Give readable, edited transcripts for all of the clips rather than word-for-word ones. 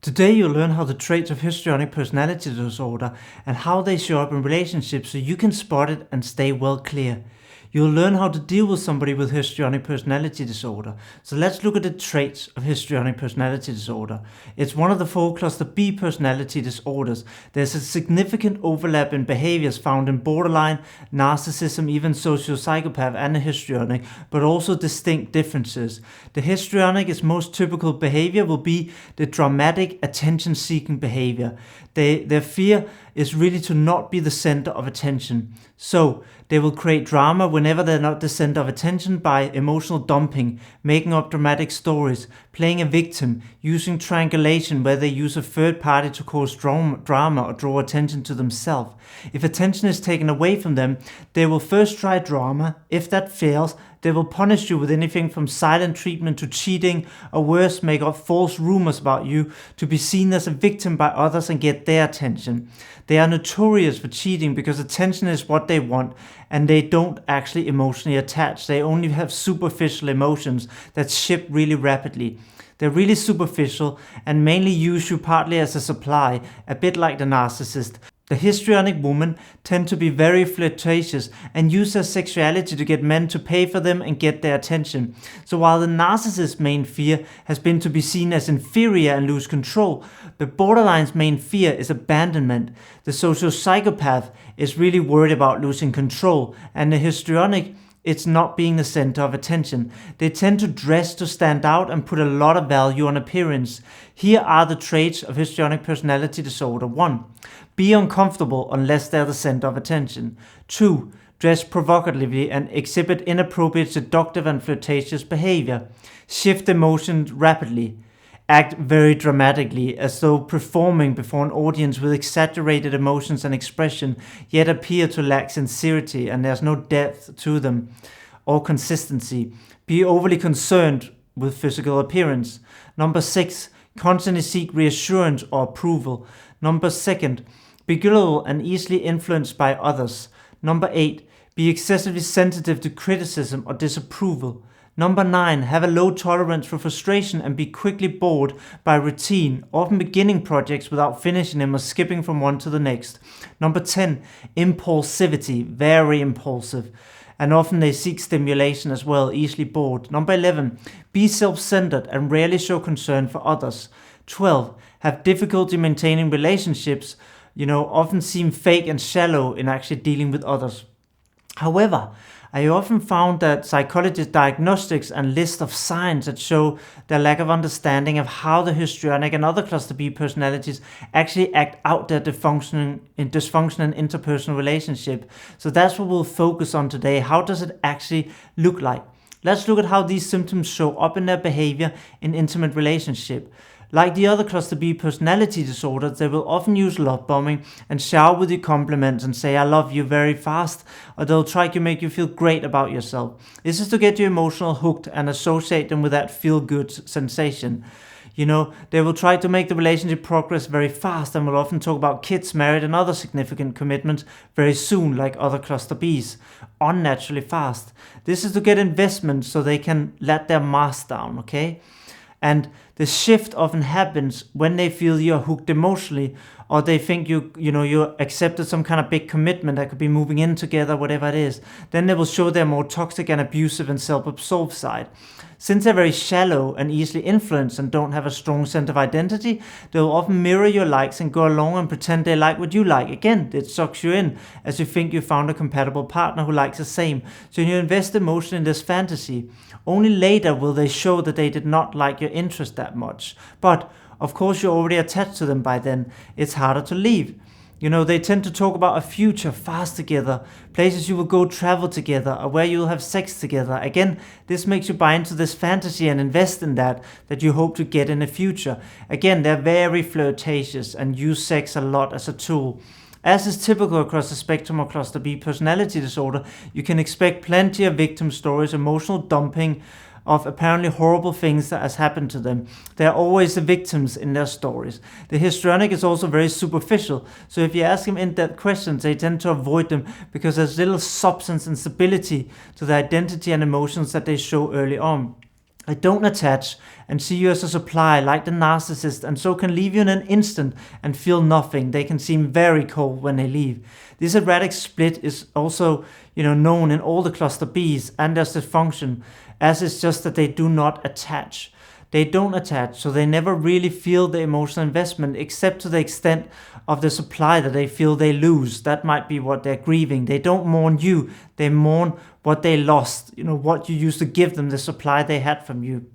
Today you'll learn how the traits of histrionic personality disorder and how they show up in relationships so you can spot it and stay well clear. You'll learn how to deal with somebody with histrionic personality disorder. So let's look at the traits of histrionic personality disorder. It's one of the 4 cluster B personality disorders. There's a significant overlap in behaviors found in borderline, narcissism, even sociopsychopath and the histrionic, but also distinct differences. The histrionic's most typical behavior will be the dramatic attention-seeking behavior. Their fear is really to not be the center of attention. So they will create drama whenever they're not the center of attention by emotional dumping, making up dramatic stories, playing a victim, using triangulation where they use a third party to cause drama or draw attention to themselves. If attention is taken away from them, they will first try drama. If that fails, they will punish you with anything from silent treatment to cheating, or worse, make up false rumors about you to be seen as a victim by others and get their attention. They are notorious for cheating because attention is what they want and they don't actually emotionally attach. They only have superficial emotions that ship really rapidly. They're really superficial and mainly use you partly as a supply, a bit like the narcissist. The histrionic women tend to be very flirtatious and use their sexuality to get men to pay for them and get their attention. So while the narcissist's main fear has been to be seen as inferior and lose control, the borderline's main fear is abandonment. The sociopsychopath is really worried about losing control, and the histrionic, it's not being the center of attention. They tend to dress to stand out and put a lot of value on appearance. Here are the traits of histrionic personality disorder. 1. Be uncomfortable unless they're the center of attention. 2. Dress provocatively and exhibit inappropriate, seductive and flirtatious behavior. Shift emotions rapidly. Act very dramatically, as though performing before an audience with exaggerated emotions and expression, yet appear to lack sincerity and there's no depth to them or consistency. Be overly concerned with physical appearance. 6. Constantly seek reassurance or approval. 2. Be gullible and easily influenced by others. 8. Be excessively sensitive to criticism or disapproval. 9. Have a low tolerance for frustration and be quickly bored by routine, often beginning projects without finishing them or skipping from one to the next. 10. Impulsivity, very impulsive. And often they seek stimulation as well, easily bored. 11. Be self-centered and rarely show concern for others. 12. Have difficulty maintaining relationships, often seem fake and shallow in actually dealing with others. However, I often found that psychologists' diagnostics and list of signs that show their lack of understanding of how the histrionic and other cluster B personalities actually act out their dysfunction in interpersonal relationship. So that's what we'll focus on today. How does it actually look like? Let's look at how these symptoms show up in their behavior in intimate relationship. Like the other cluster B personality disorders, they will often use love bombing and shower with you compliments and say, "I love you" very fast, or they'll try to make you feel great about yourself. This is to get you emotional hooked and associate them with that feel-good sensation. They will try to make the relationship progress very fast and will often talk about kids, marriage and other significant commitments very soon, like other cluster Bs, unnaturally fast. This is to get investment so they can let their mask down, okay? And the shift often happens when they feel you're hooked emotionally, or they think you accepted some kind of big commitment that could be moving in together, whatever it is. Then they will show their more toxic and abusive and self-absorbed side. Since they're very shallow and easily influenced and don't have a strong sense of identity, they'll often mirror your likes and go along and pretend they like what you like. Again, it sucks you in as you think you found a compatible partner who likes the same. So you invest emotion in this fantasy. Only later will they show that they did not like your interest that much. But of course, you're already attached to them by then. It's harder to leave. They tend to talk about a future fast together, places you will go travel together, or where you'll have sex together. Again, this makes you buy into this fantasy and invest in that you hope to get in the future. Again, they're very flirtatious and use sex a lot as a tool. As is typical across the spectrum of cluster B personality disorder, you can expect plenty of victim stories, emotional dumping of apparently horrible things that has happened to them. They're always the victims in their stories. The histrionic is also very superficial, so if you ask them in-depth questions, they tend to avoid them because there's little substance and stability to the identity and emotions that they show early on. They don't attach and see you as a supply like the narcissist, and so can leave you in an instant and feel nothing. They can seem very cold when they leave. This erratic split is also, known in all the cluster Bs and their dysfunction, as it's just that they do not attach. They don't attach, so they never really feel the emotional investment except to the extent of the supply that they feel they lose. That might be what they're grieving. They don't mourn you, they mourn what they lost, what you used to give them, the supply they had from you.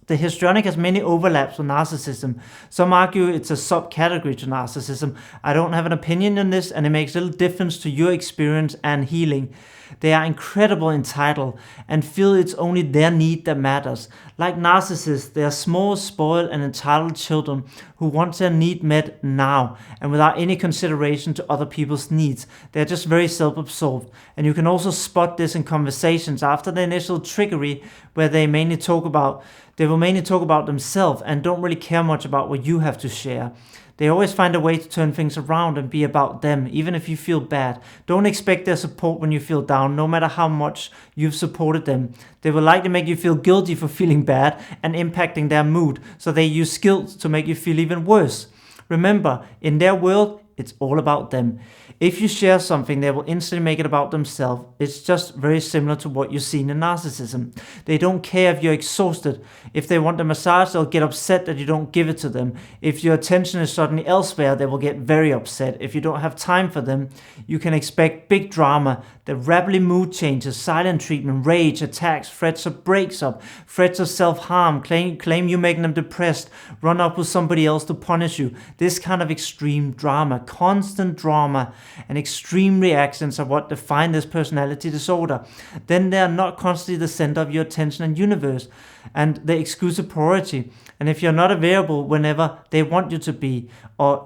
The histrionic has many overlaps with narcissism. Some argue it's a subcategory to narcissism. I don't have an opinion on this, and it makes little difference to your experience and healing. They are incredibly entitled and feel it's only their need that matters. Like narcissists, they are small, spoiled, and entitled children who want their need met now and without any consideration to other people's needs. They're just very self-absorbed. And you can also spot this in conversations after the initial trickery, where they will mainly talk about themselves and don't really care much about what you have to share. They always find a way to turn things around and be about them, even if you feel bad. Don't expect their support when you feel down, no matter how much you've supported them. They will likely make you feel guilty for feeling bad and impacting their mood, so they use guilt to make you feel even worse. Remember, in their world, it's all about them. If you share something, they will instantly make it about themselves. It's just very similar to what you see in narcissism. They don't care if you're exhausted. If they want a massage, they'll get upset that you don't give it to them. If your attention is suddenly elsewhere, they will get very upset. If you don't have time for them, you can expect big drama, the rapidly mood changes, silent treatment, rage, attacks, threats of breaks up, threats of self-harm, claim you making them depressed, run up with somebody else to punish you. This kind of extreme drama, constant drama, and extreme reactions are what define this personality disorder. Then they are not constantly the center of your attention and universe, and the exclusive priority. And if you're not available whenever they want you to be, or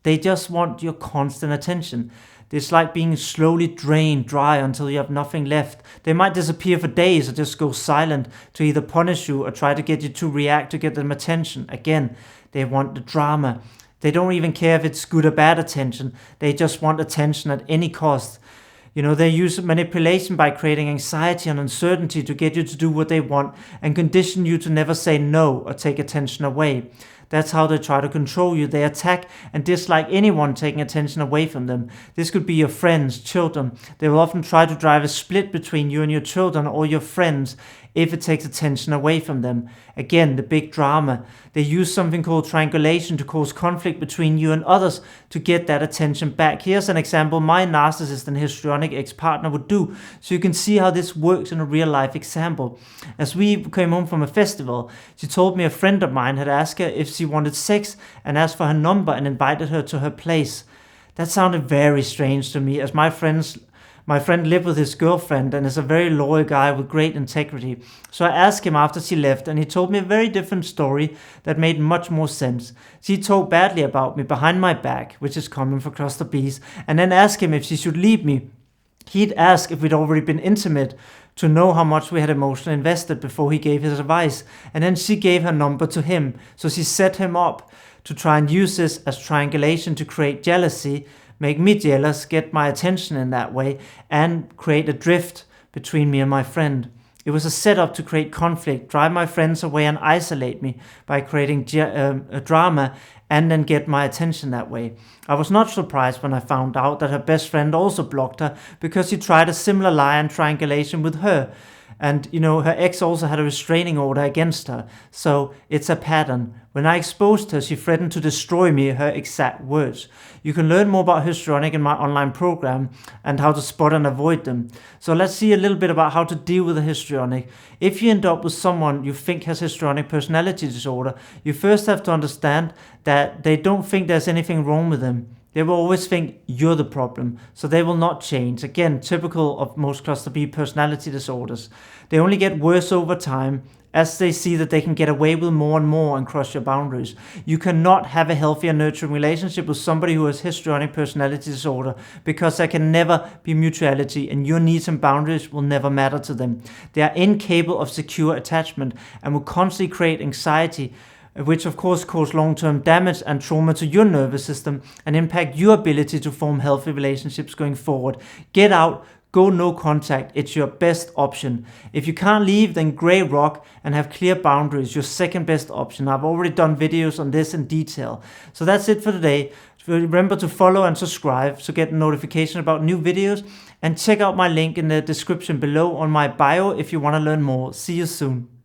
they just want your constant attention. It's like being slowly drained dry until you have nothing left. They might disappear for days or just go silent to either punish you or try to get you to react to get them attention. Again, they want the drama. They don't even care if it's good or bad attention. They just want attention at any cost. They use manipulation by creating anxiety and uncertainty to get you to do what they want and condition you to never say no or take attention away. That's how they try to control you. They attack and dislike anyone taking attention away from them. This could be your friends, children. They will often try to drive a split between you and your children or your friends if it takes attention away from them. Again, the big drama. They use something called triangulation to cause conflict between you and others to get that attention back. Here's an example my narcissist and histrionic ex-partner would do, so you can see how this works in a real-life example. As we came home from a festival, she told me a friend of mine had asked her if she wanted sex and asked for her number and invited her to her place. That sounded very strange to me, as my friend lived with his girlfriend and is a very loyal guy with great integrity. So I asked him after she left, and he told me a very different story that made much more sense. She talked badly about me behind my back, which is common for cluster Bs, and then asked him if she should leave me. He'd ask if we'd already been intimate to know how much we had emotionally invested before he gave his advice, and then she gave her number to him. So she set him up to try and use this as triangulation to create jealousy, make me jealous, get my attention in that way, and create a drift between me and my friend. It was a setup to create conflict, drive my friends away and isolate me by creating a drama, and then get my attention that way. I was not surprised when I found out that her best friend also blocked her because he tried a similar lie and triangulation with her. And, her ex also had a restraining order against her. So it's a pattern. When I exposed her, she threatened to destroy me, her exact words. You can learn more about histrionic in my online program and how to spot and avoid them. So let's see a little bit about how to deal with a histrionic. If you end up with someone you think has histrionic personality disorder, you first have to understand that they don't think there's anything wrong with them. They will always think you're the problem, so they will not change. Again, typical of most cluster B personality disorders. They only get worse over time as they see that they can get away with more and more and cross your boundaries. You cannot have a healthy and nurturing relationship with somebody who has histrionic personality disorder because there can never be mutuality and your needs and boundaries will never matter to them. They are incapable of secure attachment and will constantly create anxiety, which of course cause long-term damage and trauma to your nervous system and impact your ability to form healthy relationships going forward. Get out, go no contact. It's your best option. If you can't leave, then gray rock and have clear boundaries, your second best option. I've already done videos on this in detail. So that's it for today. Remember to follow and subscribe to get notification about new videos, and check out my link in the description below on my bio if you want to learn more. See you soon.